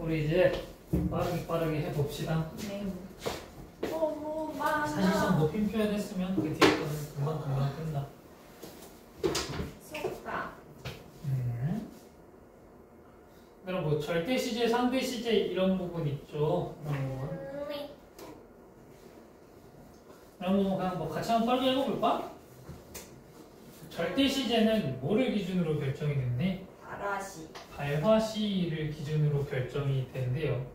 우리 이제 빠르게 해봅시다. 네. 너무 많아. 사실상 높임 표현했으면 그 뒤에 거는 금방 끝나. 속다. 그럼 뭐 절대 시제, 상대 시제 이런 부분 있죠. 그럼 뭐 그냥 뭐 같이 한번 빨리 해볼까? 절대 시제는 뭐를 기준으로 결정이 됐네? 발화시. 발화시를 기준으로 결정이 된대요.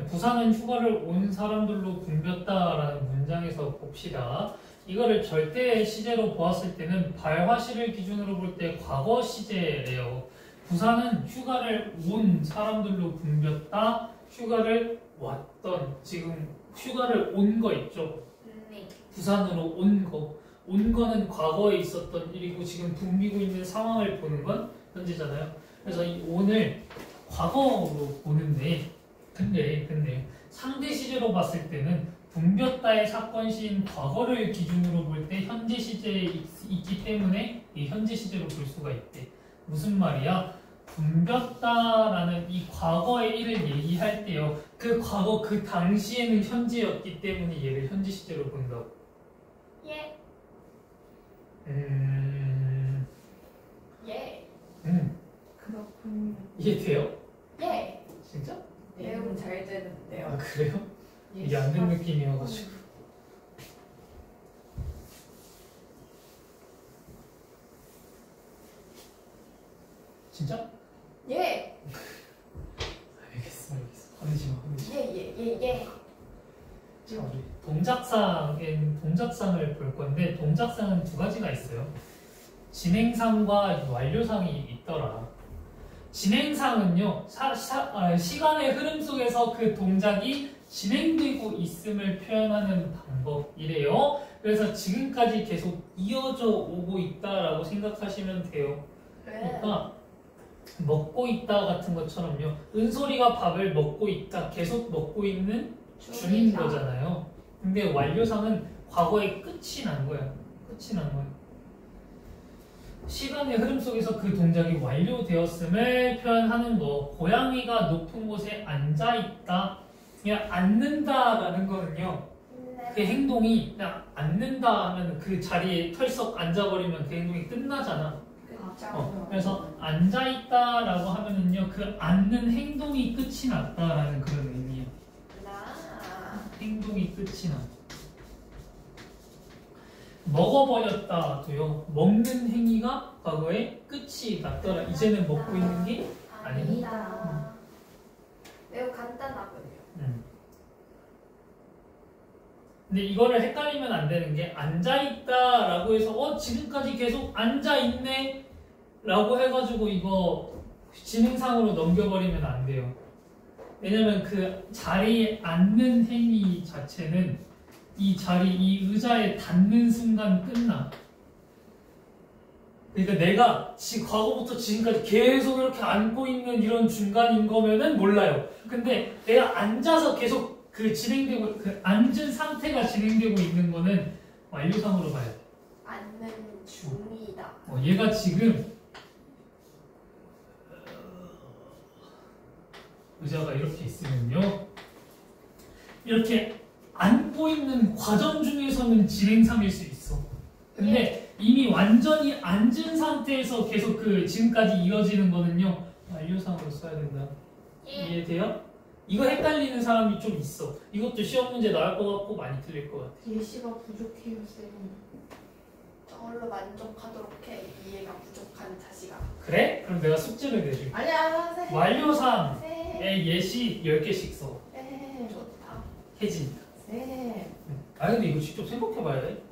부산은 휴가를 온 사람들로 붐볐다라는 문장에서 봅시다. 이거를 절대 시제로 보았을 때는 발화시를 기준으로 볼 때 과거 시제래요. 부산은 휴가를 온 사람들로 붐볐다. 휴가를 왔던, 지금 휴가를 온 거 있죠? 네. 부산으로 온 거. 온 거는 과거에 있었던 일이고 지금 붐비고 있는 상황을 보는 건 현재잖아요. 그래서 이 온을 과거로 보는데 근데 상대 시제로 봤을 때는 붐볐다의 사건 시인 과거를 기준으로 볼 때 현재 시제에 있기 때문에 이 현재 시제로 볼 수가 있대. 무슨 말이야? 붐볐다라는 이 과거의 일을 얘기할 때요. 그 과거 그 당시에는 현재였기 때문에 얘를 현재 시제로 본다고. 예. 예. 그렇군요. 이해돼요? 예. 진짜? 내용 잘 되는데요. 아 그래요? 예. 이게 안 된 느낌이어가지고. 진짜? 예. 알겠어. 화내지 마. 예. 자, 우리 동작상을 볼 건데 동작상은 두 가지가 있어요. 진행상과 완료상이 있더라. 진행상은요, 시간의 흐름 속에서 그 동작이 진행되고 있음을 표현하는 방법이래요. 그래서 지금까지 계속 이어져 오고 있다라고 생각하시면 돼요. 그러니까 먹고 있다 같은 것처럼요. 은솔이가 밥을 먹고 있다, 계속 먹고 있는 중인 거잖아요. 근데 완료상은 과거의 끝이 난 거야. 시간의 흐름 속에서 그 동작이 완료되었음을 표현하는 거. 고양이가 높은 곳에 앉아 있다. 그냥 앉는다라는 거는요. 그 행동이 그냥 앉는다 하면 그 자리에 털썩 앉아버리면 그 행동이 끝나잖아. 그래서 앉아 있다라고 하면은요. 그 앉는 행동이 끝이 났다라는 그런 의미예요. 행동이 끝이 나. 먹어버렸다도요. 먹는 행위가 과거에 끝이 났더라. 이제는 먹고 있는 게 아니다. 매우 간단하군요. 근데 이거를 헷갈리면 안 되는 게 앉아있다라고 해서 지금까지 계속 앉아있네 라고 해가지고 이거 진행상으로 넘겨버리면 안 돼요. 왜냐면 그 자리에 앉는 행위 자체는 이 의자에 닿는 순간 끝나. 그러니까 내가 과거부터 지금까지 계속 이렇게 앉고 있는 이런 중간인 거면은 몰라요. 근데 내가 앉아서 계속 그 앉은 상태가 진행되고 있는 거는 완료상으로 봐야 돼. 앉는 중이다. 얘가 지금 의자가 이렇게 있으면요. 이렇게 앉고 있는 과정 중에서는 진행상일 수 있어. 근데 이미 완전히 앉은 상태에서 계속 지금까지 이어지는 거는요. 완료상으로 써야 된다. 이해돼요? 이거 헷갈리는 사람이 좀 있어. 이것도 시험 문제 나올 것 같고 많이 틀릴 것 같아. 예시가 부족해요, 쌤. 저걸로 만족하도록 해. 이해가 부족한 자식아. 그래? 그럼 내가 숙제를 내줄게. 아니야, 쌤. 완료상에 예시 10개씩 써. 쌤. 좋다. 혜진. 쌤. 아니 근데 이거 직접 생각해봐야 돼.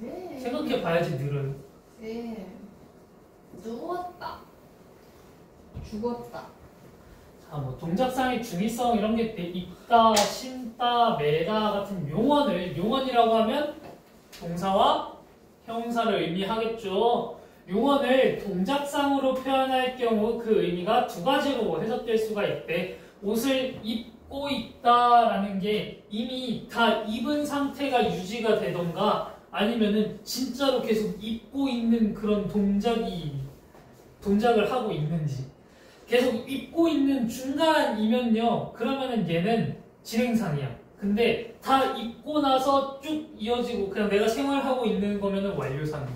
쌤. 생각해봐야지 늘어요. 쌤. 누웠다. 죽었다. 뭐 동작상의 중의성 이런 게 있다, 신다, 매다 같은 용언이라고 하면 동사와 형사를 의미하겠죠. 용언을 동작상으로 표현할 경우 그 의미가 두 가지로 해석될 수가 있대. 옷을 입고 있다라는 게 이미 다 입은 상태가 유지가 되던가 아니면은 진짜로 계속 입고 있는 그런 동작을 하고 있는지. 계속 입고 있는 중간이면요. 그러면은 얘는 진행상이야. 근데 다 입고 나서 쭉 이어지고 그냥 내가 생활하고 있는 거면은 완료상이야.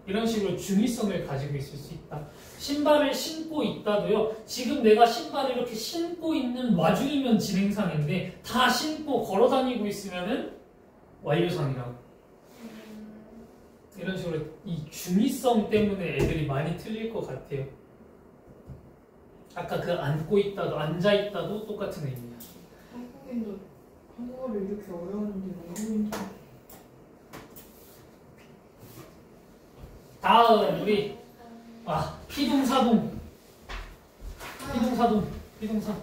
이런 식으로 중의성을 가지고 있을 수 있다. 신발을 신고 있다도요. 지금 내가 신발을 이렇게 신고 있는 와중이면 진행상인데 다 신고 걸어 다니고 있으면은 완료상이라고. 이런 식으로 이 중의성 때문에 애들이 많이 틀릴 것 같아요. 아까 그 앉고 있다도 앉아 있다도 똑같은 의미야. 한국인도 한국어를 이렇게 어려웠는데 외국인도 다음 우리 피동사동. 피동사.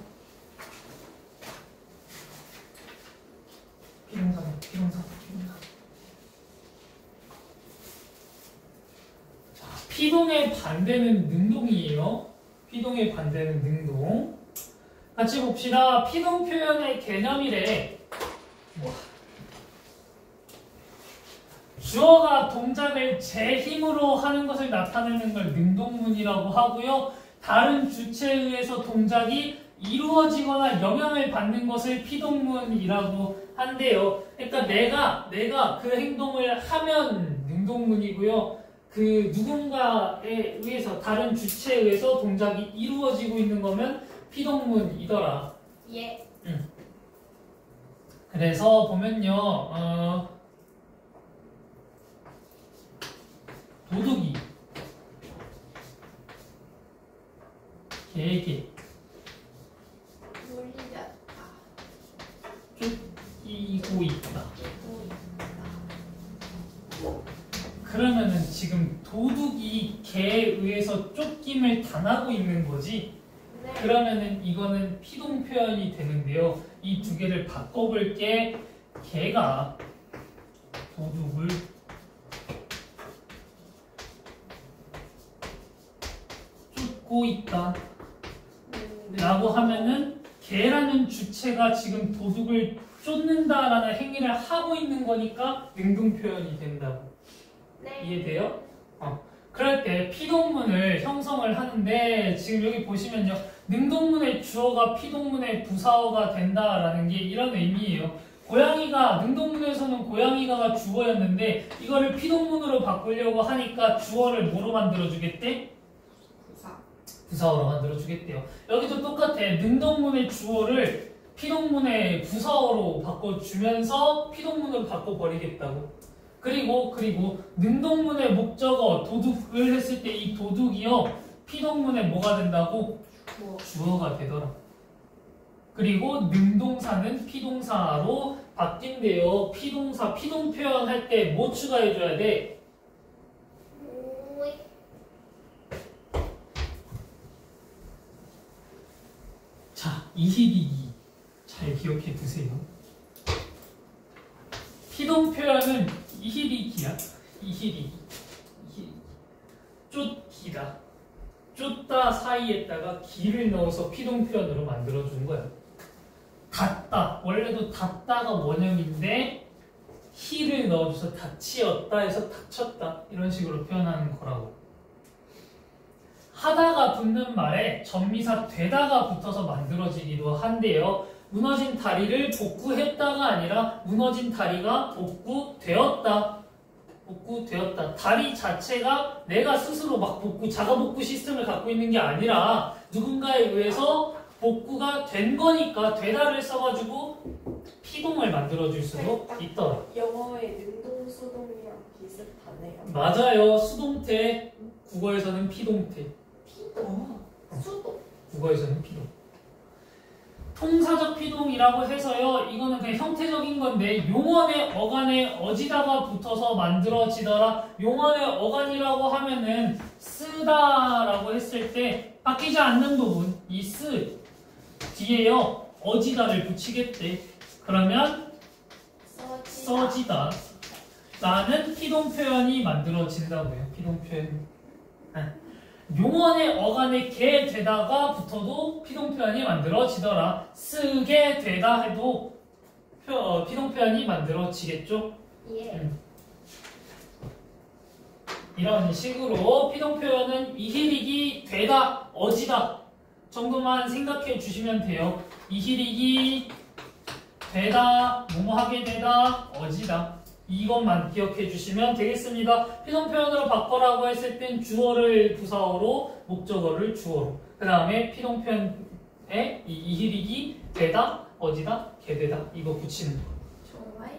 자, 피동의 반대는 능동이에요. 피동의 반대는 능동. 같이 봅시다. 피동 표현의 개념이래. 주어가 동작을 제 힘으로 하는 것을 나타내는 걸 능동문이라고 하고요. 다른 주체에 의해서 동작이 이루어지거나 영향을 받는 것을 피동문이라고 한대요. 그러니까 내가 그 행동을 하면 능동문이고요. 그 누군가에 의해서 다른 주체에 의해서 동작이 이루어지고 있는 거면 피동문이더라. 예. 그래서 보면요. 도둑이 개개 놀리렸다. 쫓기고 있다. 그러면은 지금 도둑이 개에 의해서 쫓김을 당하고 있는 거지. 네. 그러면은 이거는 피동 표현이 되는데요. 이 두 개를 바꿔볼게. 개가 도둑을 쫓고 있다 라고 하면은 개라는 주체가 지금 도둑을 쫓는다라는 행위를 하고 있는 거니까 능동 표현이 된다고. 네. 이해돼요? 그럴 때 피동문을 형성을 하는데 지금 여기 보시면요. 능동문의 주어가 피동문의 부사어가 된다라는 게 이런 의미예요. 고양이가 능동문에서는 고양이가가 주어였는데 이거를 피동문으로 바꾸려고 하니까 주어를 뭐로 만들어주겠대? 부사어로 만들어주겠대요. 여기도 똑같아. 능동문의 주어를 피동문의 부사어로 바꿔주면서 피동문으로 바꿔버리겠다고. 그리고 능동문의 목적어 도둑을 했을 때 이 도둑이요. 피동문의 뭐가 된다고? 주어가 되더라. 그리고 능동사는 피동사로 바뀐대요. 피동사, 피동 표현할 때 뭐 추가해줘야 돼? 자, 이희비기 잘 기억해 두세요. 피동 표현은 이희비기야. 이희비기. 쫓기다. 쫓다 사이에다가 기를 넣어서 피동 표현으로 만들어준 거야. 닫다. 원래도 닫다가 원형인데 히를 넣어줘서 닫히었다 해서 닫혔다. 이런 식으로 표현하는 거라고. 하다가 붙는 말에 전미사 되다가 붙어서 만들어지기도 한데요. 무너진 다리를 복구했다가 아니라 무너진 다리가 복구되었다. 복구되었다. 다리 자체가 내가 스스로 막 자가 복구 시스템을 갖고 있는 게 아니라 누군가에 의해서 복구가 된 거니까 되다를 써가지고 피동을 만들어줄 수도 있더라. 영어의 능동 수동이랑 비슷하네요. 맞아요. 수동태. 국어에서는 피동태. 피동. 수도. 국어에서는 피동. 통사적 피동이라고 해서요. 이거는 그냥 형태적인 건데 용언의 어간에 어지다가 붙어서 만들어지더라. 용언의 어간이라고 하면은 쓰다라고 했을 때 바뀌지 않는 부분 이 쓰 뒤에요. 어지다를 붙이겠대. 그러면 써지다 라는 피동 표현이 만들어진다고요. 피동 표현. 용언의 어간에 게 되다가 붙어도 피동 표현이 만들어지더라. 쓰게 되다 해도 피동 표현이 만들어지겠죠. 예. 이런 식으로 피동 표현은 이힐이기 되다, 어지다 정도만 생각해 주시면 돼요. 이희리기 되다, 뭐뭐 하게 되다, 어지다. 이것만 기억해 주시면 되겠습니다. 피동표현으로 바꿔라고 했을 땐 주어를 부사어로, 목적어를 주어로. 그 다음에 피동표현에 이희리기 되다, 어지다, 개되다. 이거 붙이는 거. 좋아요.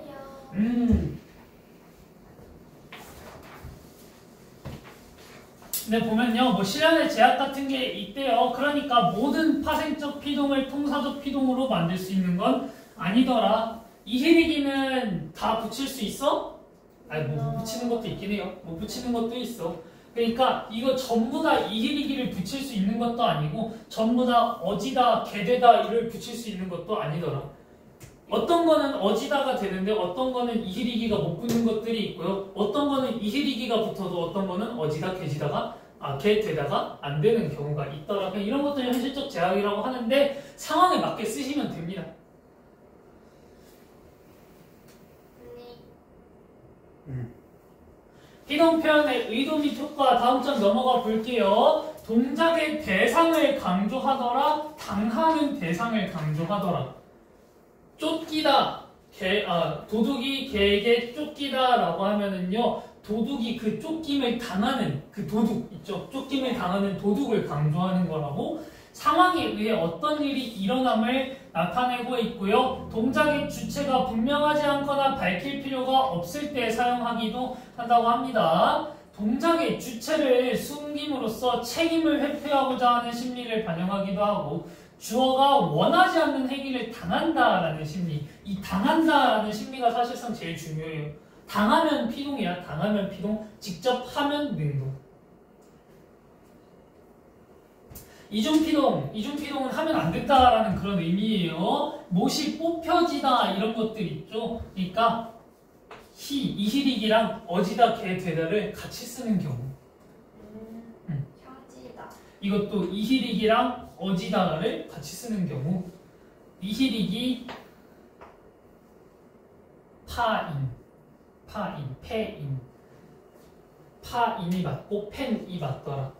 근데 보면요, 뭐 실현의 제약 같은 게 있대요. 그러니까 모든 파생적 피동을 통사적 피동으로 만들 수 있는 건 아니더라. 이희리기는 다 붙일 수 있어? 아니, 못 붙이는 것도 있긴 해요. 못 붙이는 것도 있어. 그러니까 이거 전부 다 이희리기를 붙일 수 있는 것도 아니고 전부 다 어지다, 개되다 이를 붙일 수 있는 것도 아니더라. 어떤 거는 어지다가 되는데 어떤 거는 이희리기가 못 붙는 것들이 있고요. 어떤 거는 이희리기가 붙어도 어떤 거는 어지다, 개되다가 안 되는 경우가 있더라. 그냥 이런 것들이 현실적 제약이라고 하는데 상황에 맞게 쓰시면 됩니다. 피동 표현의 의도 및 효과 다음 점 넘어가 볼게요. 동작의 대상을 강조하더라, 당하는 대상을 강조하더라. 쫓기다, 도둑이 개에게 쫓기다라고 하면은요, 도둑이 그 쫓김을 당하는 그 도둑 있죠? 쫓김을 당하는 도둑을 강조하는 거라고. 상황에 의해 어떤 일이 일어남을 나타내고 있고요. 동작의 주체가 분명하지 않거나 밝힐 필요가 없을 때 사용하기도 한다고 합니다. 동작의 주체를 숨김으로써 책임을 회피하고자 하는 심리를 반영하기도 하고, 주어가 원하지 않는 행위를 당한다라는 심리, 이 당한다라는 심리가 사실상 제일 중요해요. 당하면 피동이야. 당하면 피동, 직접 하면 능동. 이중피동은 하면 안 된다라는 그런 의미예요. 못이 뽑혀지다 이런 것들 있죠. 그러니까 이희리기랑 어지다, 개되다를 같이 쓰는 경우. 혀지다. 이것도 이희리기랑 어지다를 같이 쓰는 경우. 이희리기 패인. 파인이 맞고 펜이 맞더라.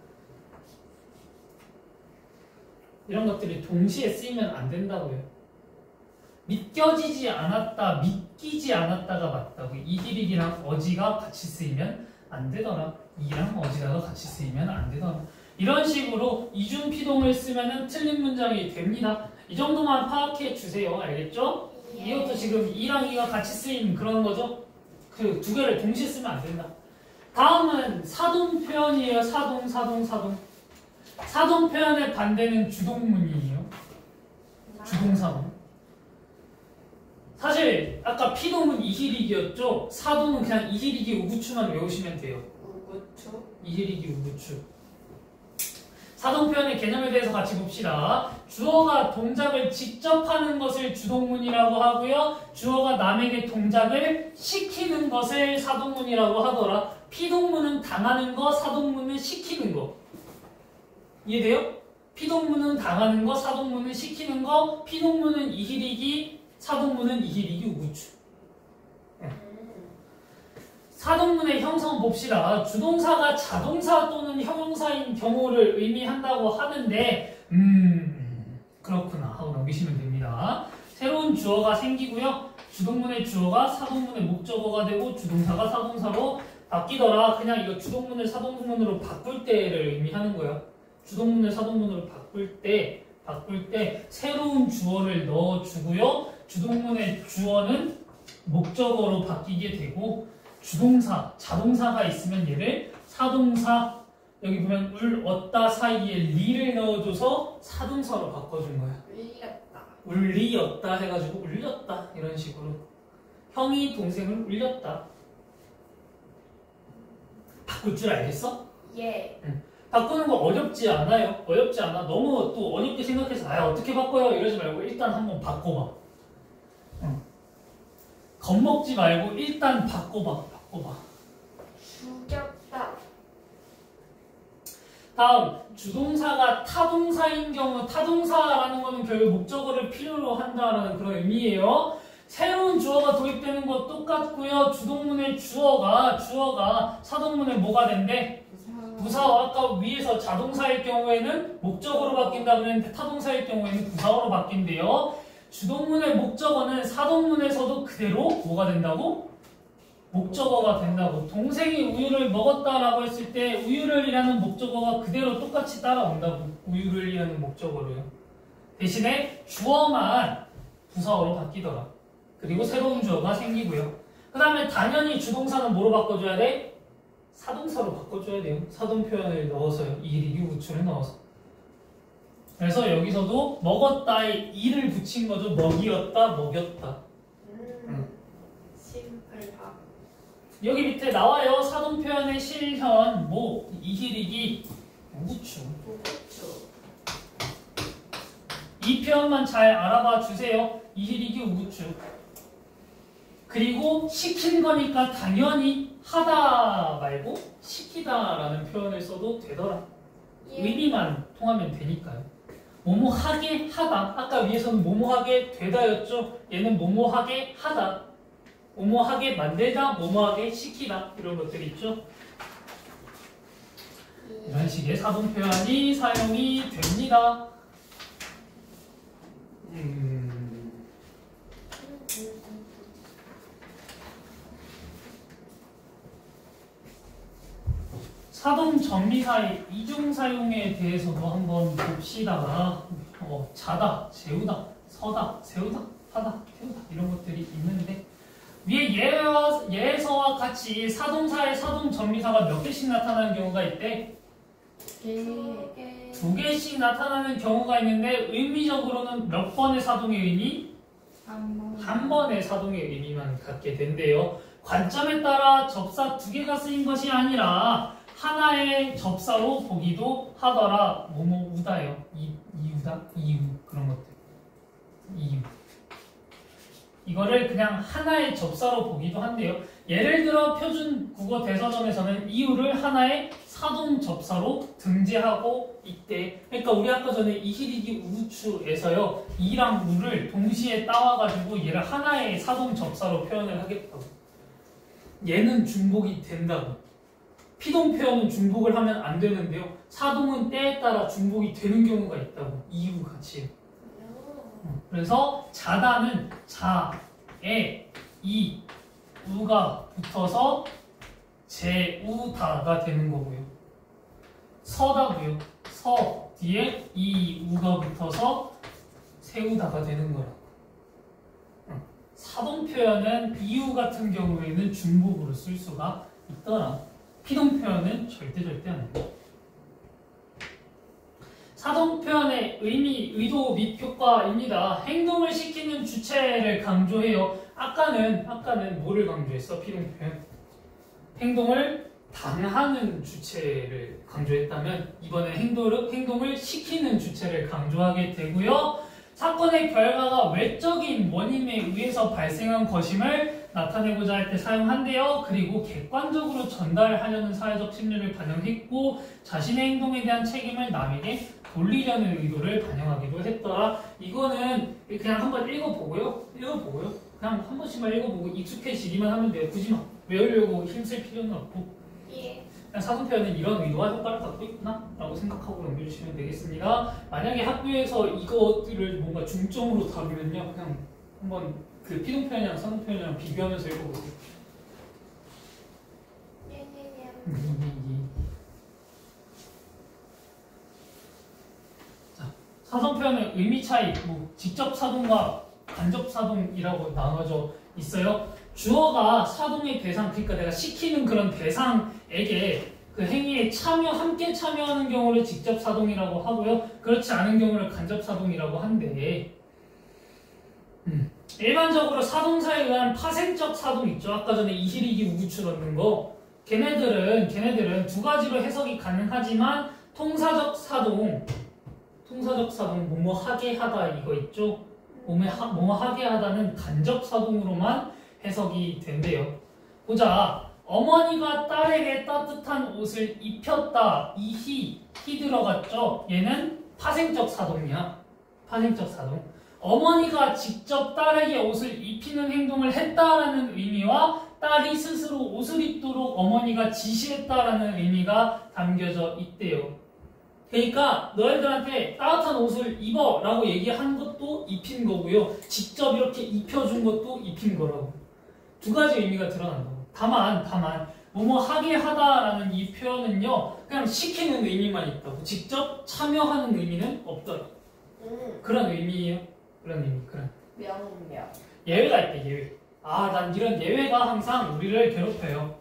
이런 것들이 동시에 쓰이면 안 된다고요. 믿겨지지 않았다, 믿기지 않았다가 맞다고. 이희리기랑 어지가 같이 쓰이면 안 되더라. 이랑 어지다가 같이 쓰이면 안 되더라. 이런 식으로 이중피동을 쓰면 틀린 문장이 됩니다. 이 정도만 파악해 주세요. 알겠죠? 이것도 지금 이랑 이가 같이 쓰인 그런 거죠? 그 두 개를 동시에 쓰면 안 된다. 다음은 사동 표현이에요. 사동. 사동 표현의 반대는 주동문이에요. 주동사동. 사실 아까 피동은 이희리기였죠. 사동은 그냥 이희리기 우구추만 외우시면 돼요. 우구추? 이희리기 우구추. 사동 표현의 개념에 대해서 같이 봅시다. 주어가 동작을 직접 하는 것을 주동문이라고 하고요. 주어가 남에게 동작을 시키는 것을 사동문이라고 하더라. 피동문은 당하는 거, 사동문은 시키는 거. 이해돼요? 피동문은 당하는 거, 사동문은 시키는 거. 피동문은 이희리기, 사동문은 이희리기 우구추. 사동문의 형성 봅시다. 주동사가 자동사 또는 형용사인 경우를 의미한다고 하는데 그렇구나 하고 넘기시면 됩니다. 새로운 주어가 생기고요. 주동문의 주어가 사동문의 목적어가 되고 주동사가 사동사로 바뀌더라. 그냥 이거 주동문을 사동문으로 바꿀 때를 의미하는 거야. 주동문을 사동문으로 바꿀 때 새로운 주어를 넣어주고요. 주동문의 주어는 목적어로 바뀌게 되고 주동사, 자동사가 있으면 얘를 사동사, 여기 보면 울, 얻다 사이에 리를 넣어줘서 사동사로 바꿔준 거야. 울렸다. 울리었다 해가지고 울렸다 이런 식으로. 형이 동생을 울렸다. 바꿀 줄 알겠어? 예. 바꾸는 거 어렵지 않아요. 어렵지 않아. 너무 또 어렵게 생각해서 어떻게 바꿔요 이러지 말고 일단 한번 바꿔봐. 겁먹지 말고 일단 바꿔봐. 죽였다. 다음 주동사가 타동사인 경우, 타동사라는 거는 결국 목적어를 필요로 한다는 그런 의미예요. 새로운 주어가 도입되는 거 똑같고요. 주동문의 주어가 사동문의 뭐가 된대? 부사어 아까 위에서 자동사일 경우에는 목적어로 바뀐다 그랬는데 타동사일 경우에는 부사어로 바뀐대요. 주동문의 목적어는 사동문에서도 그대로 뭐가 된다고? 목적어가 된다고. 동생이 우유를 먹었다라고 했을 때 우유를이라는 목적어가 그대로 똑같이 따라온다고. 우유를이라는 목적어로요. 대신에 주어만 부사어로 바뀌더라. 그리고 새로운 주어가 생기고요. 그 다음에 당연히 주동사는 뭐로 바꿔줘야 돼? 사동사로 바꿔줘야 돼요. 사동 표현을 넣어서요. 이리기 우추를 넣어서. 그래서 여기서도 먹었다에 이를 붙인 거죠. 먹이었다, 먹였다. 심플하. 여기 밑에 나와요. 사동 표현의 실현, 뭐, 이히리기, 우추. 우추. 이 표현만 잘 알아봐 주세요. 이히리기 우추. 그리고 시킨 거니까 당연히 하다 말고 시키다라는 표현을 써도 되더라. 의미만 통하면 되니까요. 뭐뭐하게 하다. 아까 위에서는 뭐뭐하게 되다였죠. 얘는 뭐뭐하게 하다. 뭐뭐하게 만들다, 뭐뭐하게 시키다. 이런 것들이 있죠. 이런 식의 사동 표현이 사용이 됩니다. 사동 전미사의 이중 사용에 대해서도 한번 봅시다. 자다, 재우다, 서다, 세우다, 하다, 태우다 이런 것들이 있는데 위에 예서와 같이 사동사의 사동 전미사가 몇 개씩 나타나는 경우가 있대? 두 개씩 나타나는 경우가 있는데 의미적으로는 몇 번의 사동의 의미? 한 번의 사동의 의미만 갖게 된대요. 관점에 따라 접사 두 개가 쓰인 것이 아니라 하나의 접사로 보기도 하더라. 뭐뭐 우다요. 이유다? 이유 그런 것들. 이유. 이거를 그냥 하나의 접사로 보기도 한대요. 예를 들어 표준 국어 대서점에서는 이유를 하나의 사동 접사로 등재하고 있대. 그러니까 우리 아까 전에 이히리기 우추에서요. 이랑 우를 동시에 따와가지고 얘를 하나의 사동 접사로 표현을 하겠다고. 얘는 중복이 된다고. 피동 표현은 중복을 하면 안 되는데요. 사동은 때에 따라 중복이 되는 경우가 있다고. 이유 같이. 그래서 자다는 자에 이 우가 붙어서 제우다가 되는 거고요. 서다고요. 서 뒤에 이 우가 붙어서 세우다가 되는 거라고. 사동 표현은 이유 같은 경우에는 중복으로 쓸 수가 있더라. 피동 표현은 절대 안 돼요. 사동 표현의 의미, 의도 및 효과입니다. 행동을 시키는 주체를 강조해요. 아까는 뭐를 강조했어? 피동 표현. 행동을 당하는 주체를 강조했다면 이번에 행동을 시키는 주체를 강조하게 되고요. 사건의 결과가 외적인 원인에 의해서 발생한 것임을 나타내고자 할 때 사용한대요. 그리고 객관적으로 전달하려는 사회적 심리를 반영했고 자신의 행동에 대한 책임을 남에게 돌리려는 의도를 반영하기도 했더라. 이거는 그냥 한번 읽어보고요. 그냥 한 번씩만 읽어보고 익숙해지기만 하면 돼요. 굳이 막 외우려고 힘쓸 필요는 없고. 예. 그냥 사전 표현은 이런 의도와 효과를 갖고 있구나 라고 생각하고 넘겨주시면 되겠습니다. 만약에 학교에서 이것들을 뭔가 중점으로 다루면요. 그냥 한번 그 피동 표현이랑 사전 표현이랑 비교하면서 읽어보세요. 자, 사전 표현의 의미 차이, 뭐 직접 사동과 간접 사동이라고 나눠져 있어요. 주어가 사동의 대상, 그러니까 내가 시키는 그런 대상에게 그 행위에 함께 참여하는 경우를 직접 사동이라고 하고요. 그렇지 않은 경우를 간접 사동이라고 한대. 일반적으로 사동사에 의한 파생적 사동 있죠. 아까 전에 이히리기 우추 넣는 거. 걔네들은 두 가지로 해석이 가능하지만 통사적 사동 뭐뭐 하게 하다 이거 있죠. 뭐뭐 하게 하다는 간접 사동으로만 해석이 된대요. 보자. 어머니가 딸에게 따뜻한 옷을 입혔다. 히 들어갔죠. 얘는 파생적 사동이야. 파생적 사동. 어머니가 직접 딸에게 옷을 입히는 행동을 했다라는 의미와 딸이 스스로 옷을 입도록 어머니가 지시했다라는 의미가 담겨져 있대요. 그러니까 너희들한테 따뜻한 옷을 입어라고 얘기한 것도 입힌 거고요. 직접 이렇게 입혀준 것도 입힌 거라고. 두 가지 의미가 드러난다고. 다만 뭐뭐 하게 하다라는 이 표현은요. 그냥 시키는 의미만 있다고. 직접 참여하는 의미는 없더라. 그런 의미예요. 그런 의미. 명령. 예외가 있대. 예외. 난 이런 예외가 항상 우리를 괴롭혀요.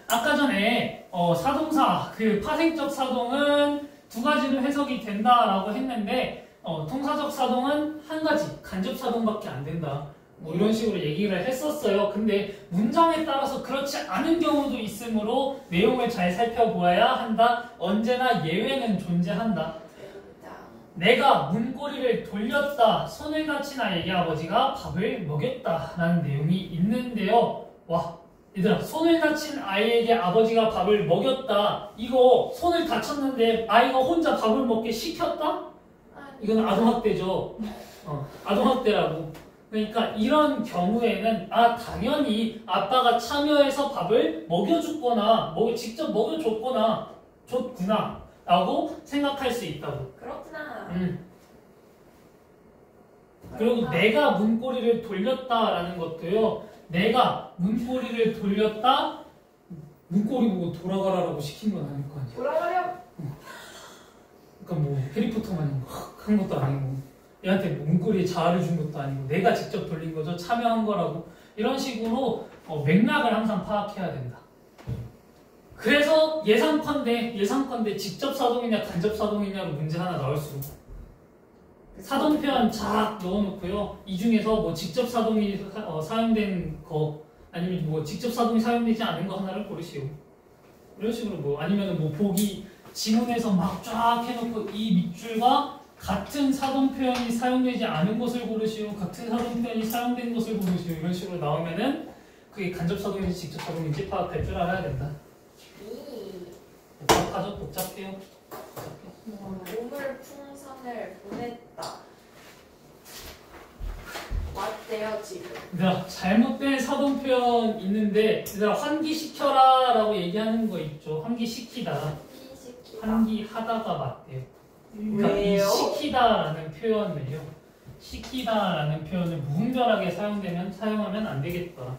아까 전에 사동사, 그 파생적 사동은 두 가지로 해석이 된다라고 했는데 통사적 사동은 한 가지, 간접 사동밖에 안 된다. 뭐 이런 식으로 얘기를 했었어요. 근데 문장에 따라서 그렇지 않은 경우도 있으므로 내용을 잘 살펴보아야 한다. 언제나 예외는 존재한다. 내가 문고리를 돌렸다. 손을 다친 아이에게 아버지가 밥을 먹였다라는 내용이 있는데요. 와, 얘들아, 손을 다친 아이에게 아버지가 밥을 먹였다. 이거 손을 다쳤는데 아이가 혼자 밥을 먹게 시켰다? 이건 아동학대죠. 아동학대라고. 그러니까 이런 경우에는 당연히 아빠가 참여해서 밥을 먹여줬거나 직접 먹여줬거나 줬구나 라고 생각할 수 있다고. 그렇구나. 그리고 내가 문고리를 돌렸다라는 것도요. 내가 문고리를 돌렸다. 문고리 보고 돌아가라라고 시킨 건 아닐 거 아니야. 돌아가렴. 그러니까 뭐 해리포터 마냥 한 것도 아니고 얘한테 문고리에 자아를 준 것도 아니고 내가 직접 돌린 거죠. 참여한 거라고. 이런 식으로 맥락을 항상 파악해야 된다. 그래서 예상컨대 직접 사동이냐 간접 사동이냐로 문제 하나 나올 수. 사동 표현 쫙 넣어놓고요. 이 중에서 뭐 직접 사동이 사용된 거 아니면 뭐 직접 사동이 사용되지 않은 거 하나를 고르시오. 이런 식으로 뭐 아니면 뭐 보기 지문에서 막 쫙 해놓고 이 밑줄과 같은 사동 표현이 사용되지 않은 것을 고르시오. 같은 사동 표현이 사용된 것을 고르시오. 이런 식으로 나오면은 그게 간접 사동인지 직접 사동인지 파악할 줄 알아야 된다. 복잡하죠? 복잡해요. 우물풍선을 보냈다. 왔대요 지금. 얘들아, 잘못된 사동 표현 있는데 얘들아, 환기시켜라 라고 얘기하는 거 있죠. 환기시키다. 환기하다가 맞대요. 그러니까 이 시키다라는 표현을요. 시키다라는 표현을 무분별하게 사용하면 안 되겠더라.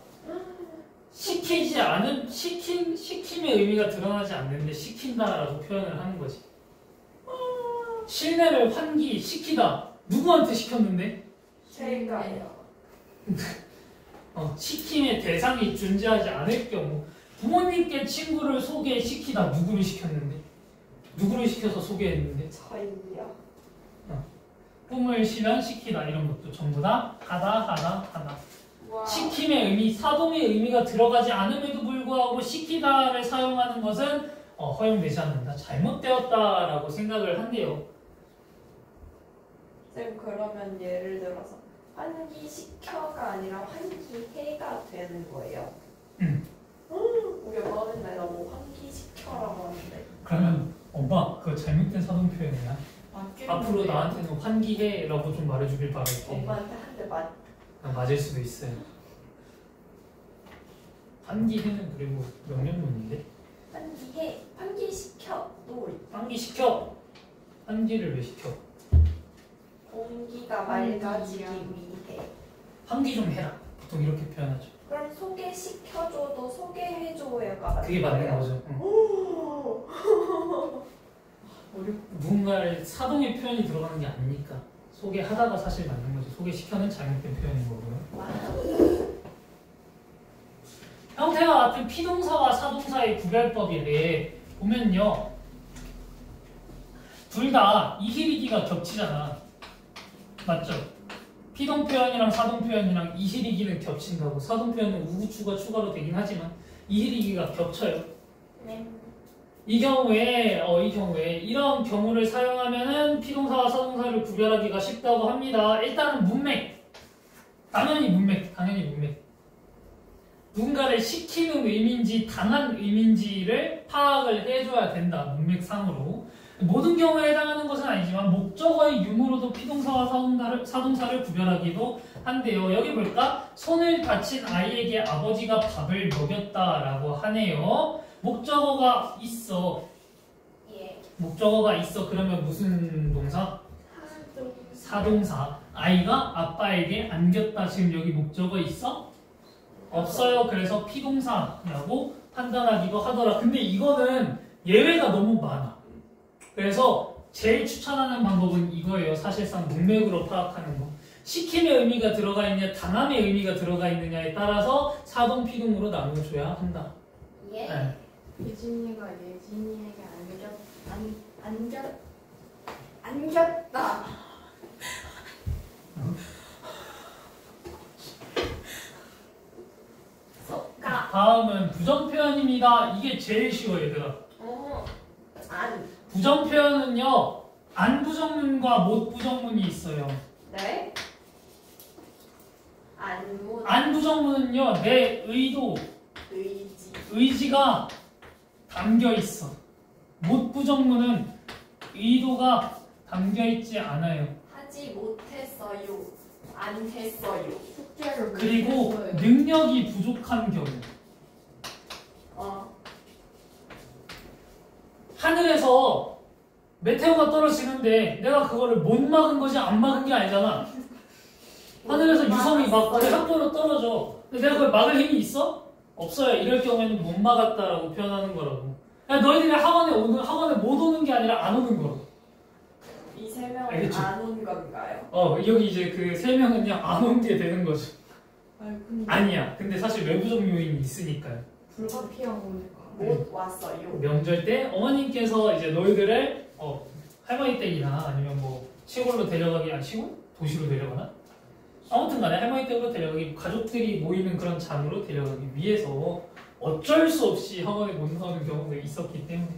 시키지 않은, 시킴의 의미가 드러나지 않는데 시킨다라고 표현을 하는 거지. 실내를 환기시키다. 누구한테 시켰는데? 제가요. 시킴의 대상이 존재하지 않을 경우 부모님께 친구를 소개시키다. 누구를 시켰는데? 누구를 시켜서 소개했는데? 저희요. 꿈을 실현시키다. 이런 것도 전부 다 하다. 와. 시킴의 의미, 사동의 의미가 들어가지 않음에도 불구하고 시키다를 사용하는 것은 허용되지 않는다. 잘못되었다라고 생각을 한대요. 쌤 그러면 예를 들어서 환기시켜가 아니라 환기해가 되는 거예요? 우리 엄마가 맨날 나뭐 환기시켜라고 하는데. 그러면 엄마 그거 잘못된 사동 표현이야. 앞으로 나한테는 환기해라고 좀 말해주길 바랄게. 엄마한테 한 대 맞. 맞을 수도 있어요. 환기해는 그리고 명령문인데. 환기해. 환기시켜. 또 환기시켜. 환기를 왜 시켜? 공기가 맑아지기 위해. 환기 좀 해라. 보통 이렇게 표현하죠. 그럼 소개시켜줘도 소개해줘야가 그게 맞는 거죠. 누군가를 사동의 표현이 들어가는 게 아니니까 소개하다가 사실 맞는 거지. 소개시켜는 잘못된 표현인 거고요. 형태와 같은 피동사와 사동사의 구별법이래. 보면요, 둘 다 이히리기가 겹치잖아. 맞죠? 피동 표현이랑 사동 표현이랑 이히리기는 겹친다고. 사동 표현은 우구추가 추가로 되긴 하지만 이히리기가 겹쳐요. 네. 이 경우에 이런 경우를 사용하면은 피동사와 사동사를 구별하기가 쉽다고 합니다. 일단은 문맥. 당연히 문맥. 누군가를 시키는 의미인지 당한 의미인지를 파악을 해줘야 된다. 문맥상으로. 모든 경우에 해당하는 것은 아니지만 하지만 목적어의 유무로도 피동사와 사동사를 구별하기도 한데요. 여기 볼까? 손을 다친 아이에게 아버지가 밥을 먹였다라고 하네요. 목적어가 있어. 예. 목적어가 있어. 그러면 무슨 동사? 사동사. 아이가 아빠에게 안겼다. 지금 여기 목적어 있어? 없어요. 그래서 피동사라고 판단하기도 하더라. 근데 이거는 예외가 너무 많아. 그래서 제일 추천하는 방법은 이거예요. 사실상 문맥으로 파악하는 거. 시킴의 의미가 들어가 있냐, 당함의 의미가 들어가 있느냐에 따라서 사동, 피동으로 나눠줘야 한다. 예. 네. 예진이가 예진이에게 안겼다. 속가. 다음은 부정표현입니다. 이게 제일 쉬워요, 얘들아. 안. 부정표현은요, 안부정문과 못부정문이 있어요. 네. 안무. 안부정문은요, 내 의도, 의지. 의지가 담겨 있어. 못부정문은 의도가 담겨 있지 않아요. 하지 못했어요. 안 했어요. 숙제를 그리고 못했어요. 능력이 부족한 경우. 하늘에서 메테오가 떨어지는데 내가 그거를 못 막은 거지 안 막은 게 아니잖아. 하늘에서 유성이 막 내 학교로 떨어져. 근데 내가 그걸 막을 힘이 있어? 없어요. 이럴 경우에는 못 막았다라고 표현하는 거라고. 야, 너희들이 학원에 못 오는 게 아니라 안 오는 거라고. 이 세 명은 알겠죠? 안 온 건가요? 여기 이제 그 세 명은 그냥 안 온 게 되는 거죠. 아니 근데 아니야. 근데 사실 외부적 요인이 있으니까요. 불가피한 거니까. 못 왔어요. 명절 때 어머님께서 이제 너희들을 할머니 댁이나 아니면 뭐 시골로 데려가기, 시골? 도시로 데려가나? 아무튼 간에 할머니 댁으로 데려가기, 가족들이 모이는 그런 장으로 데려가기 위해서 어쩔 수 없이 학원에 못 나오는 경우가 있었기 때문에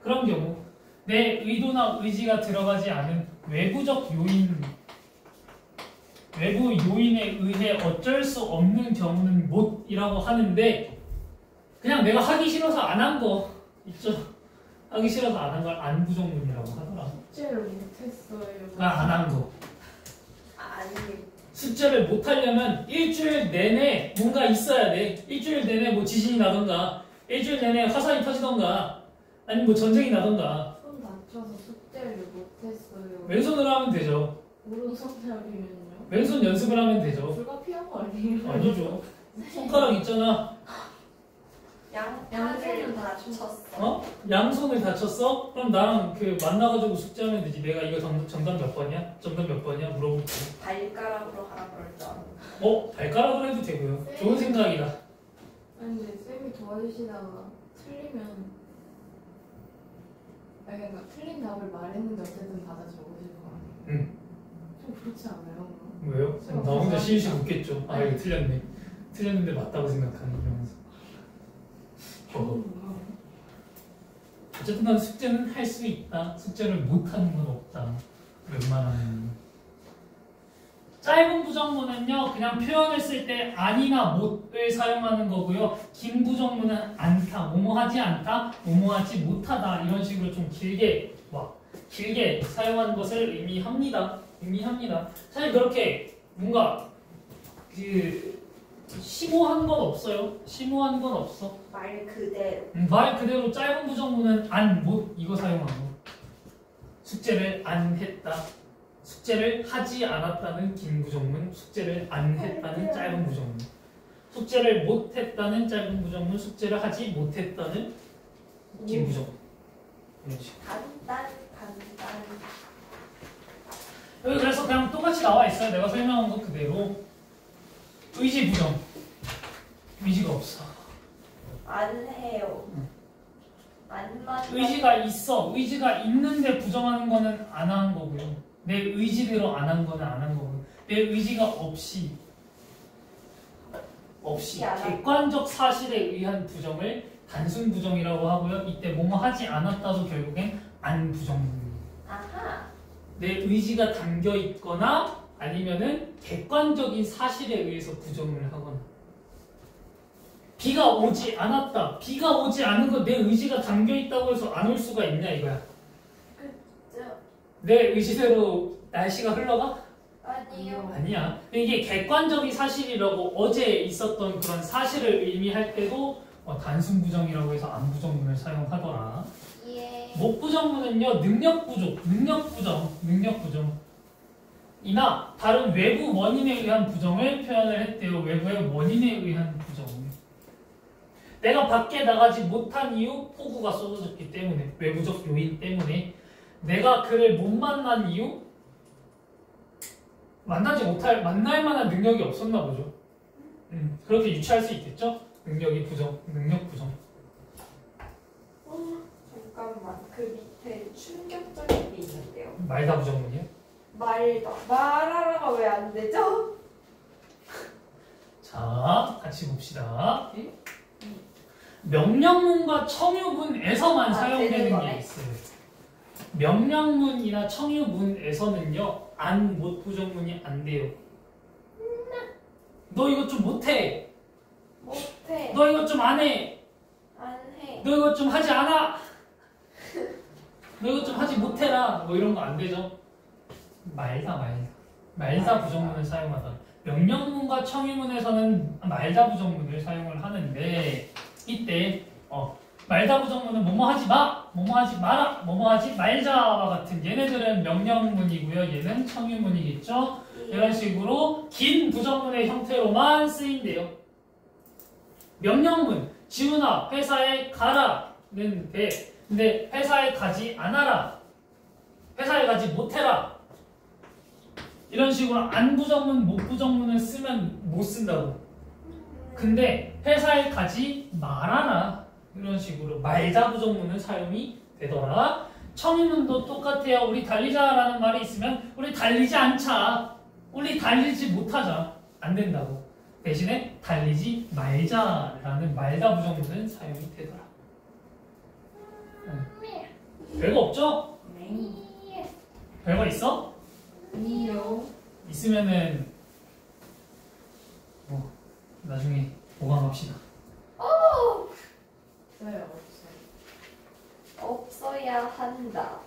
그런 경우 내 의도나 의지가 들어가지 않은 외부적 요인, 외부 요인에 의해 어쩔 수 없는 경우는 못이라고 하는데 그냥 내가 하기 싫어서 안 한 거 있죠. 하기 싫어서 안 한 걸 안부정문이라고 하더라. 숙제를 못했어요. 그러니까 안 한 거. 아니. 숙제를 못 하려면 일주일 내내 뭔가 있어야 돼. 일주일 내내 뭐 지진이 나던가, 일주일 내내 화산이 터지던가, 아니면 뭐 전쟁이 나던가. 손 다쳐서 숙제를 못했어요. 왼손으로 하면 되죠. 오른손잡이면요? 왼손 연습을 하면 되죠. 불가피한 거 아니에요? 아니죠. 손가락 있잖아. 양손을 다쳤어. 양손을 다쳤어? 그럼 나랑 만나가지고 숙제하면 되지. 내가 이거 정답 몇 번이야? 정답 몇 번이야? 물어볼게. 발가락으로 하라 그럴 줄 알았는데. 발가락으로 해도 되고요. 좋은 생각이다. 아니 근데 쌤이 도와주시다가 틀리면 그러니까 틀린 답을 말했는데 어쨌든 받아 적으실 거 아니에요? 응. 좀 그렇지 않아요? 왜요? 나 혼자 실실 웃겠죠. 아 이거 틀렸네. 틀렸는데 맞다고 생각하는 이러면서. 어쨌든 난 숙제는 할 수 있다. 숙제를 못하는 건 없다. 웬만하면. 짧은 부정문은요, 그냥 표현을 쓸 때 아니나 못을 사용하는 거고요. 긴 부정문은 않다, 뭐뭐하지 않다, 뭐뭐하지 못하다 이런 식으로 좀 길게 사용하는 것을 의미합니다. 사실 그렇게 뭔가 심오한 건 없어요. 심오한 건 없어. 말 그대로. 말 그대로 짧은 부정문은 안, 못 이거 사용하고 숙제를 안 했다. 숙제를 하지 않았다는 긴 부정문, 숙제를 안 했다는 짧은 부정문. 숙제를 못 했다는 짧은 부정문, 숙제를 하지 못했다는 긴 부정문. 이런 식으로. 간단. 여기 그래서 그냥 똑같이 나와 있어요. 내가 설명한 것 그대로. 의지 부정. 의지가 없어. 안 해요. 안 맞아. 의지가 있어. 의지가 있는데 부정하는 거는 안 한 거고요. 내 의지대로 안 한 거는 안 한 거고요. 내 의지가 없이 객관적 사실에 의한 부정을 단순 부정이라고 하고요. 이때 뭐뭐 하지 않았다도 결국엔 안 부정입니다. 아하. 내 의지가 담겨 있거나 아니면은 객관적인 사실에 의해서 부정을 하거나. 비가 오지 않았다. 비가 오지 않은 거 내 의지가 담겨 있다고 해서 안 올 수가 있냐 이거야. 그죠. 내 의지대로 날씨가 흘러가? 아니요. 아니야. 이게 객관적인 사실이라고 어제 있었던 그런 사실을 의미할 때도 단순 부정이라고 해서 안 부정문을 사용하더라. 예. 못 부정문은요 능력 부정 이나 다른 외부 원인에 의한 부정을 표현을 했대요. 외부의 원인에 의한 부정. 내가 밖에 나가지 못한 이유 폭우가 쏟아졌기 때문에 외부적 요인 때문에 내가 그를 못 만난 이유 만날 만한 능력이 없었나 보죠. 그렇게 유추할 수 있겠죠? 능력 부정. 잠깐만. 그 밑에 충격적인 게 있는데요. 말다 부정문이요? 말하라가 왜 안 되죠? 자, 같이 봅시다. 명령문과 청유문에서만 사용되는 게 있어요. 명령문이나 청유문에서는요, 안, 못 부정문이 안 돼요. 너 이거 좀 못해. 못해. 너 이거 좀 안 해. 안 해. 너 이거 좀 하지 않아. 너 이거 좀 하지 못해라. 뭐 이런 거 안 되죠. 말다 부정문을 사용하다. 명령문과 청유문에서는 말다 부정문을 사용을 하는데 이때 말다 부정문은 뭐뭐 하지 마, 뭐뭐 하지 마라, 뭐뭐 하지 말자와 같은 얘네들은 명령문이고요. 얘는 청유문이겠죠. 이런 식으로 긴 부정문의 형태로만 쓰인대요. 명령문, 지훈아 회사에 가라는 돼. 근데 회사에 가지 않아라, 회사에 가지 못해라 이런 식으로 안 부정문, 못 부정문을 쓰면 못 쓴다고. 근데 회사에 가지 말아라 이런 식으로 말다 부정문은 사용이 되더라. 청유문도 똑같아요. 우리 달리자라는 말이 있으면 우리 달리지 않자, 우리 달리지 못하자 안 된다고. 대신에 달리지 말자라는 말다 부정문은 사용이 되더라. 별거 없죠? 네. 별거 있어? 아니요. 있으면은 나중에 보강합시다. 없어요. 없어야 한다.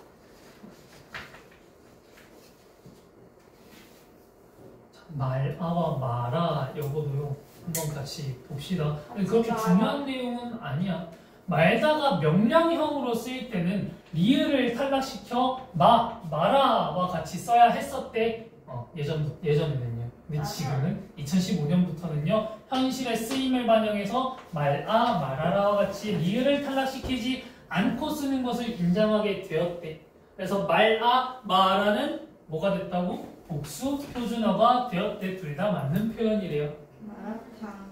말아와 마라 여거도요. 한번 같이 봅시다. 근데 그렇게 중요한 내용은 아니야. 말다가 명령형으로 쓰일 때는 리을을 탈락시켜 마라와 같이 써야 했었대. 예전에는요. 근데 지금은 2015년부터는요. 현실의 쓰임을 반영해서 말아라와 같이 리을을 탈락시키지 않고 쓰는 것을 인정하게 되었대. 그래서 마라는 뭐가 됐다고? 복수 표준어가 되었대. 둘 다 맞는 표현이래요. 마라탕.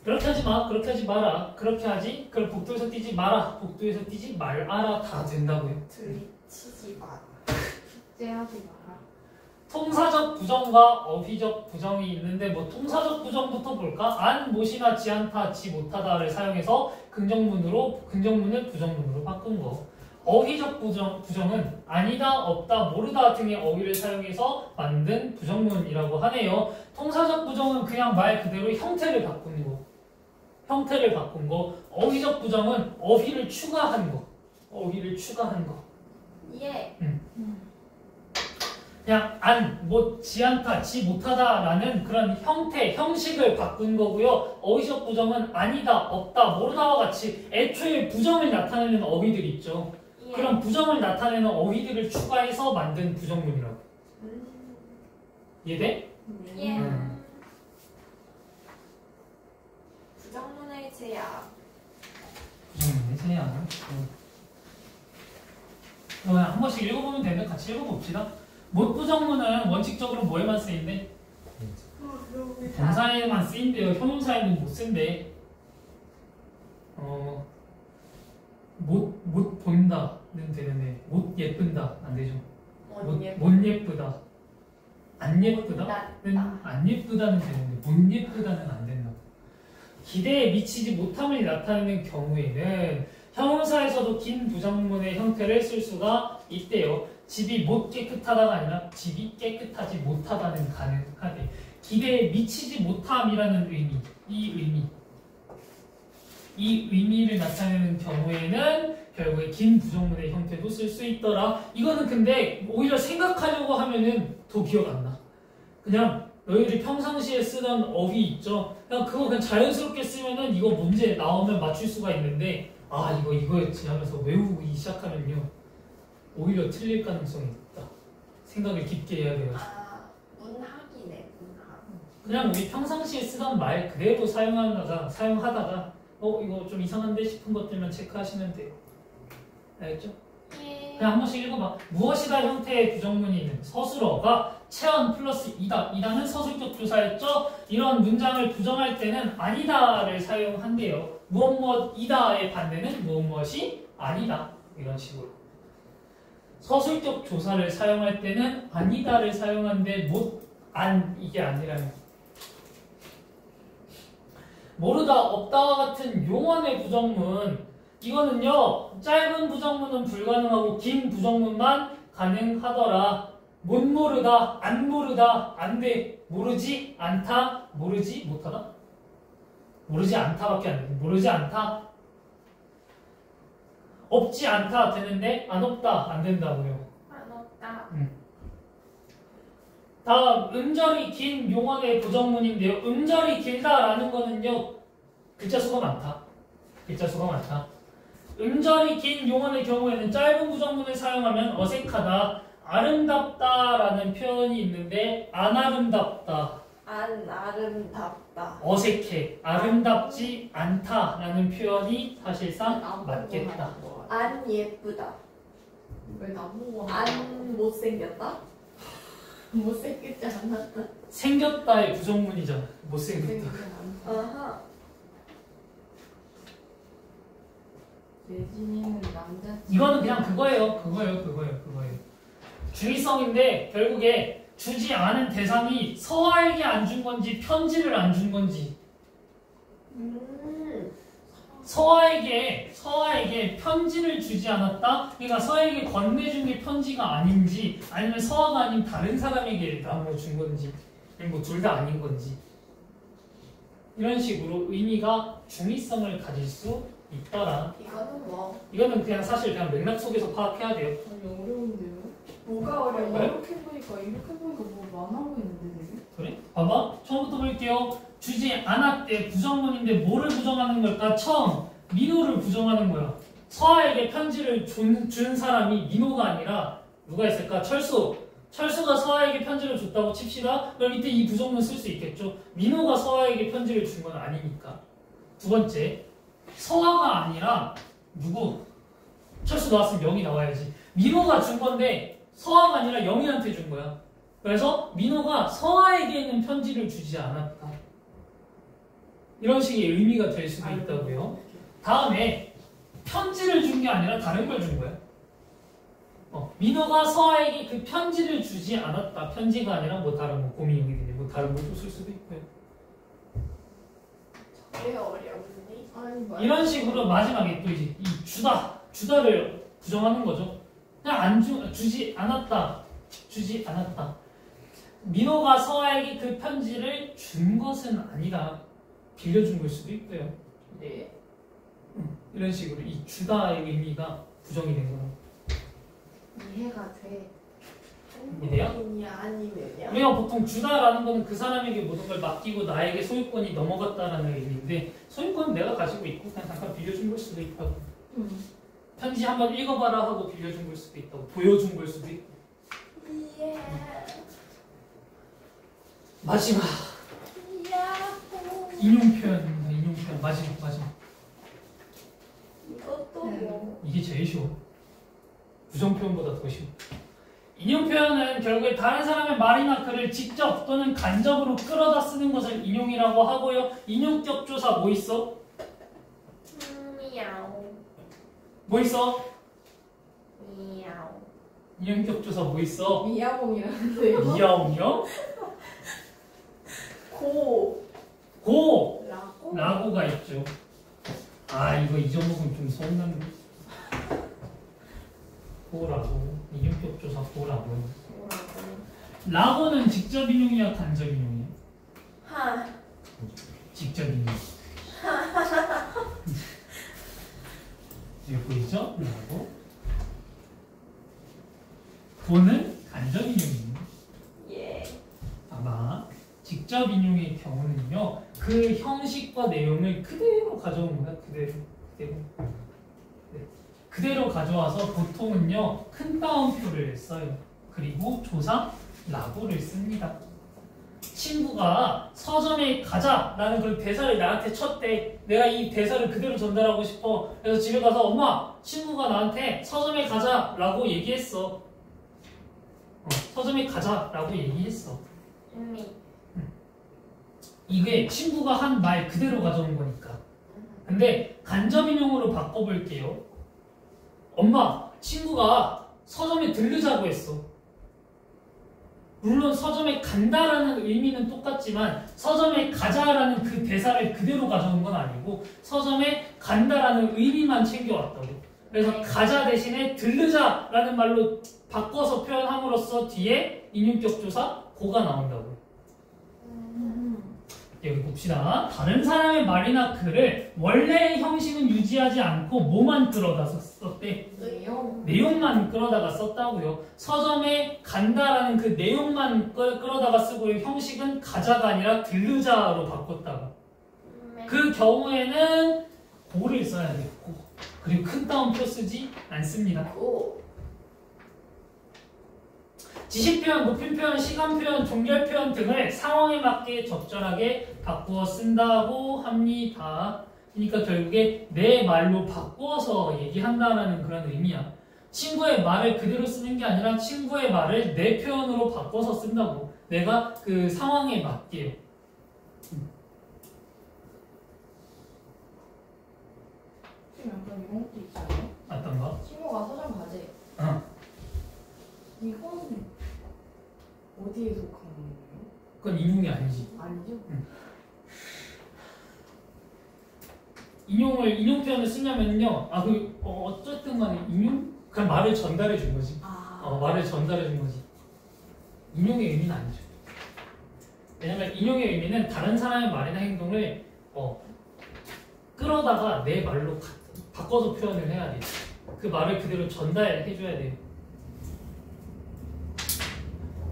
그렇게 하지 마, 그렇게 하지 마라, 그렇게 하지, 그럼 복도에서 뛰지 마라, 복도에서 뛰지 말아라 다 된다고요. 들이치지 마. 숙제하지 마라. 통사적 부정과 어휘적 부정이 있는데 뭐 통사적 부정부터 볼까? 안, 못이나 지 않다, 지 못하다를 사용해서 긍정문을 부정문으로 바꾼 거. 어휘적 부정은 아니다, 없다, 모르다 등의 어휘를 사용해서 만든 부정문이라고 하네요. 통사적 부정은 그냥 말 그대로 형태를 바꾼 거. 어휘적 부정은 어휘를 추가한 거. 예. 그냥 안, 못, 지 않다, 지 못하다라는 그런 형식을 바꾼 거고요. 어휘적 부정은 아니다, 없다, 모르다와 같이 애초에 부정을 나타내는 어휘들 있죠. 예. 그런 부정을 나타내는 어휘들을 추가해서 만든 부정문이라고. 이해돼? 예. 부정문의 제약. 부정문의 제약. 그냥 한 번씩 읽어보면 되는데 같이 읽어봅시다. 못 부정문은 원칙적으로 뭐에만 쓰인대? 동사에만 쓰인대요. 형용사에는 못 쓴대. 못 본다는 되는데 못 예쁜다 안 되죠. 못 예쁘다. 안 예쁘다는 안 예쁘다는 되는데 못 예쁘다는 안 된다. 기대에 미치지 못함을 나타내는 경우에는 형용사에서도 긴 부정문의 형태를 쓸 수가 있대요. 집이 못 깨끗하다가 아니라 집이 깨끗하지 못하다는 가능하대. 기대에 미치지 못함이라는 의미, 이 의미를 나타내는 경우에는 결국에 긴 부정문의 형태도 쓸 수 있더라. 이거는 근데 오히려 생각하려고 하면은 더 기억 안 나. 그냥 너희들이 평상시에 쓰던 어휘 있죠? 그냥 그거 그냥 자연스럽게 쓰면은 이거 문제 나오면 맞출 수가 있는데 아 이거였지 하면서 외우기 시작하면요 오히려 틀릴 가능성이 있다. 생각을 깊게 해야 돼요. 아, 문학이네, 문학. 그냥 우리 평상시에 쓰던 말 그대로 사용하다가 이거 좀 이상한데 싶은 것들만 체크하시면 돼요. 알겠죠? 예. 그냥 한 번씩 읽어봐. 무엇이다 형태의 부정문이 있는 서술어가 체언 플러스 이다. 이다는 서술적 조사였죠? 이런 문장을 부정할 때는 아니다를 사용한대요. 무엇이다의 반대는 무엇이 아니다. 이런 식으로. 서술적 조사를 사용할 때는 아니다를 사용하는데 이게 아니라면 모르다, 없다와 같은 용언의 부정문 이거는요 짧은 부정문은 불가능하고 긴 부정문만 가능하더라. 못 모르다, 안 모르다, 안 돼, 모르지 않다, 모르지 못하다, 모르지 않다밖에 안 돼. 모르지 않다, 없지 않다 되는데 안 없다 안 된다고요. 안 없다. 다음 음절이 긴 용언의 부정문인데요. 음절이 길다라는 거는요 글자 수가 많다. 글자 수가 많다. 음절이 긴 용언의 경우에는 짧은 부정문을 사용하면 어색하다. 아름답다라는 표현이 있는데 안 아름답다. 안 아름답다. 어색해. 아름답지 않다라는 표현이 사실상 맞겠다. 안 예쁘다. 왜 나보고 안 못생겼다. 못생겼지 않았다. 생겼다의 부정문이잖아. 못생겼다. 못생겼지 않았다. 아하. 예진이는 남자. 이거는 그냥 그거예요. 주의성인데 결국에 주지 않은 대상이 서아에게 안 준 건지 편지를 안 준 건지 서아에게 편지를 주지 않았다? 그러니까 서아에게 건네준 게 편지가 아닌지 아니면 서아가 아닌 다른 사람에게 나무 준 건지 뭐 둘 다 아닌 건지 이런 식으로 의미가 중의성을 가질 수 있더라. 이거는 그냥 사실 그냥 맥락 속에서 파악해야 돼요. 아니 어려운데요? 뭐가 어려워? 이렇게 보니까 뭐 많아 보이는데 되게? 그래? 봐봐. 처음부터 볼게요. 주지 않았대. 부정문인데 뭐를 부정하는 걸까? 처음 민호를 부정하는 거야. 서아에게 편지를 준 사람이 민호가 아니라 누가 있을까? 철수가 서아에게 편지를 줬다고 칩시다. 그럼 이때 이 부정문 쓸 수 있겠죠. 민호가 서아에게 편지를 준 건 아니니까. 두 번째, 서아가 아니라 누구? 철수 나왔으면 영이 나와야지. 민호가 준 건데 서아가 아니라 영희한테 준 거야. 그래서 민호가 서아에게는 편지를 주지 않았다. 이런 식의 의미가 될 수도 있다고요. 다음에 편지를 준 게 아니라 다른 걸 준 거야. 민호가 서아에게 그 편지를 주지 않았다. 편지가 아니라 뭐 다른 뭐 고민이든지 뭐 다른 걸도 쓸 수도 있고요. 왜 어렵니? 이런 식으로 마지막에 또 이제 이 주다를 부정하는 거죠. 그냥 주지 않았다. 민호가 서아에게 그 편지를 준 것은 아니라 빌려준 걸 수도 있고요. 네. 이런 식으로 이 주다의 의미가 부정이 된 거예요. 이해가 돼. 이해돼요? 아니면요? 우리가 보통 주다라는 거는 그 사람에게 모든 걸 맡기고 나에게 소유권이 넘어갔다라는 의미인데 소유권은 내가 가지고 있고 그냥 잠깐 빌려준 걸 수도 있다고. 편지 한번 읽어봐라 하고 빌려준 걸 수도 있다고. 보여준 걸 수도 있고. 예. 마지막 야호. 인용 표현입니다. 인용 표현 마지막. 이것도 뭐. 이게 제일 쉬워. 부정 표현보다 더 쉬워. 인용 표현은 결국에 다른 사람의 말이나 글을 직접 또는 간접으로 끌어다 쓰는 것을 인용이라고 하고요. 인용격 조사 뭐 있어? 미야오. 뭐 있어? 미야오. 인용격 조사 뭐 있어? 미야봉이라는데요. 미야옹이요? 고! 라고가 있죠. 이거 잊어먹으면 좀 서운한데. 고라고. 인용격 조사 고라고. 라고는 직접 인용이야 간접 인용이야? 직접 인용. 뒤에 보이죠? 라고. 돈은 간접 인용입니다. 예. 아마 직접 인용의 경우는요, 그 형식과 내용을 그대로 가져온 거야. 그대로. 네. 그대로 가져와서 보통은요, 큰 따옴표를 써요. 그리고 조사 라고를 씁니다. 친구가 서점에 가자라는 그 대사를 나한테 쳤대. 내가 이 대사를 그대로 전달하고 싶어. 그래서 집에 가서 엄마, 친구가 나한테 서점에 가자라고 얘기했어. 서점에 가자라고 얘기했어. 이게 친구가 한 말 그대로 가져온 거니까. 근데 간접 인용으로 바꿔볼게요. 엄마, 친구가 서점에 들르자고 했어. 물론 서점에 간다라는 의미는 똑같지만 서점에 가자라는 그 대사를 그대로 가져온 건 아니고 서점에 간다라는 의미만 챙겨왔다고. 그래서 가자 대신에 들르자라는 말로 바꿔서 표현함으로써 뒤에 인용격 조사 고가 나온다고. 여기 봅시다. 다른 사람의 말이나 글을 원래의 형식은 유지하지 않고 뭐만 끌어다 썼대? 내용만 끌어다가 썼다고요. 서점에 간다라는 그 내용만 끌어다가 쓰고 형식은 가자가 아니라 들르자로 바꿨다고. 그 경우에는 고를 써야 돼요. 고. 그리고 큰 따옴표 쓰지 않습니다. 지식 표현, 높임 표현, 시간 표현, 종결 표현 등을 상황에 맞게 적절하게 바꾸어 쓴다고 합니다. 그러니까 결국에 내 말로 바꾸어서 얘기한다는 그런 의미야. 친구의 말을 그대로 쓰는 게 아니라 친구의 말을 내 표현으로 바꿔서 쓴다고. 내가 그 상황에 맞게요. 지금 약간 이런 것도 있잖아요. 어떤 거? 친구가 서점 가재. 이건 어디에 속하는 거예요? 그건 인용이 아니지. 아니죠? 인용 표현을 쓰냐면요. 어쨌든 간에 그냥 말을 전달해 준 거지. 말을 전달해 준 거지. 인용의 의미는 아니죠. 왜냐면 인용의 의미는 다른 사람의 말이나 행동을 끌어다가 내 말로 바꿔서 표현을 해야 돼. 그 말을 그대로 전달해 줘야 돼요.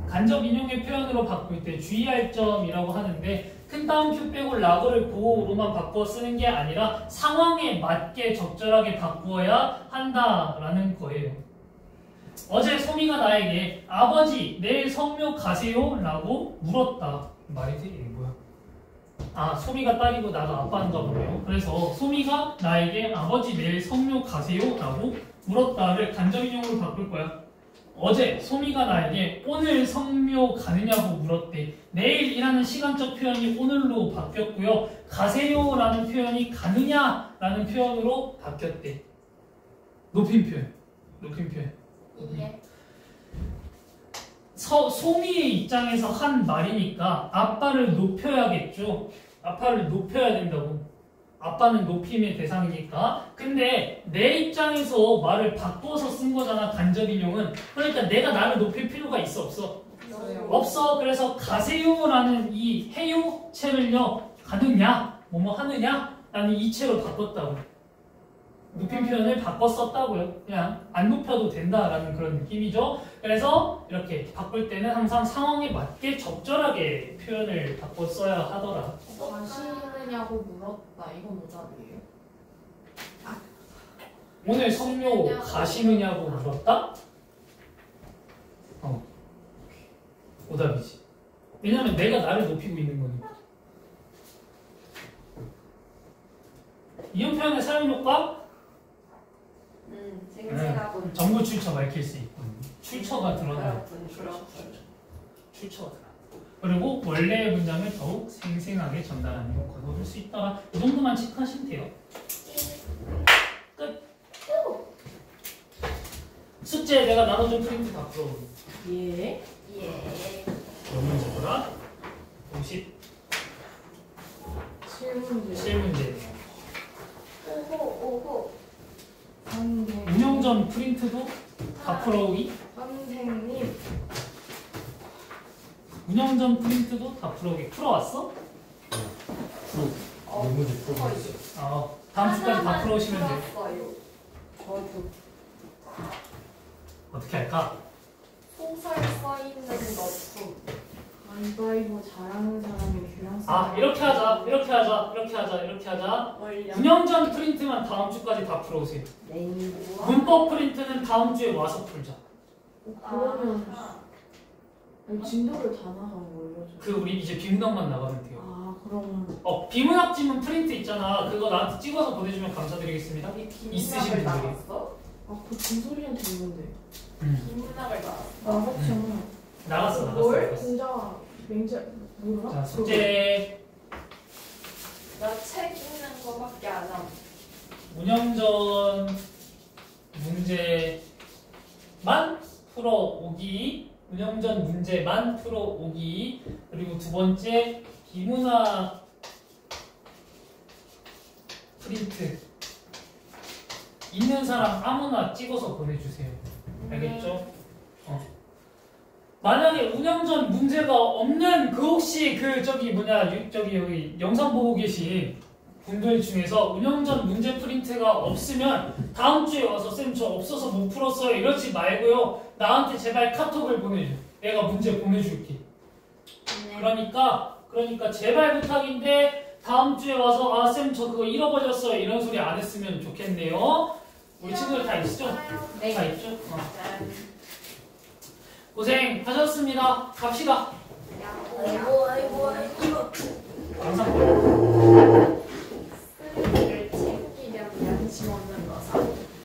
간접 인용의 표현으로 바꿀 때 주의할 점이라고 하는데 큰 따옴표 빼고 라고를 고로만 바꿔 쓰는 게 아니라 상황에 맞게 적절하게 바꾸어야 한다라는 거예요. 어제 소미가 나에게 아버지 내일 성묘 가세요? 라고 물었다. 말이 돼? 이게 뭐야? 소미가 딸이고 나도 아빠인가 보네요. 그래서 소미가 나에게 아버지 내일 성묘 가세요? 라고 물었다를 간접 인용으로 바꿀 거야. 어제 소미가 나에게 오늘 성묘 가느냐고 물었대. 내일이라는 시간적 표현이 오늘로 바뀌었고요. 가세요라는 표현이 가느냐라는 표현으로 바뀌었대. 높임 표현. 예. 소미의 입장에서 한 말이니까 아빠를 높여야겠죠. 아빠를 높여야 된다고. 아빠는 높임의 대상이니까. 근데 내 입장에서 말을 바꿔서 쓴 거잖아. 간접 인용은. 그러니까 내가 나를 높일 필요가 있어 없어? 없어. 그래서 가세요라는 이 해요체를요 가느냐 뭐뭐 하느냐 라는 이체로 바꿨다고. 높임 표현을 바꿔 썼다고요. 그냥 안 높여도 된다라는 그런 느낌이죠. 그래서 이렇게 바꿀 때는 항상 상황에 맞게 적절하게 표현을 바꿔 써야 하더라. 가시느냐고 물었다. 이건 오답이에요? 오늘 성묘 가시느냐고 물었다? 오답이지. 왜냐면 내가 나를 높이고 있는 거니까. 이런 표현의 사용 효과? 생생하고 정보 출처 밝힐 수 있고 출처가 드러나요. 그렇군요. 출처가 드러나. 그리고 원래의 문장을 더욱 생생하게 전달하는 효과도 얻을 수 있더라. 이 정도만 체크하시면 돼요. 끝. 숙제 내가 나눠준 프린트 다 풀어. 예. 몇 문제 보라? 57문제. 오호. 운영전 프린트도 다 풀어오기? 선생님. 운영전 프린트도 다 풀어오기. 풀어왔어? 몇 문제 풀어봤어요? 다음 주까지 다 풀어오시면 돼요. 저도 어떻게 할까? 소설 써 있는 것도 가위바위보 잘하는 사람이 교양 아 이렇게 하자. 이렇게 하자. 원려. 운영전 프린트만 다음 주까지 다 풀어오세요. 네. 문법 프린트는 다음 주에 와서 풀자. 그러면 아, 아니, 진도를 다 나가는 거예요? 그 우리 이제 비문학만 나가면 돼요. 아 그럼 비문학 지문 프린트 있잖아. 그거 나한테 찍어서 보내주면 감사드리겠습니다. 우리 있으신 비문학을 분들이. 나갔어? 아그 진소리한테 있는데 비문학을 나갔어. 나갔잖아. 나갔어. 공자 맹자 뭐라? 자 숙제 나 책 읽는 거밖에 안 함. 운영전 문제만 풀어오기. 운영전 문제만 풀어오기. 그리고 두 번째 비문학 프린트 있는 사람 아무나 찍어서 보내주세요. 알겠죠? 만약에 운영전 문제가 없는 그 혹시 그 저기 여기 영상 보고 계신 분들 중에서 운영전 문제 프린트가 없으면 다음 주에 와서 쌤 저 없어서 못 풀었어요 이러지 말고요. 나한테 제발 카톡을 보내줘. 내가 문제 보내줄게. 네. 그러니까 제발 부탁인데 다음 주에 와서 아 쌤 저 그거 잃어버렸어요 이런 소리 안 했으면 좋겠네요. 우리 친구들 다 있죠? 네. 다 있죠? 짠. 고생하셨습니다. 갑시다. 아이고.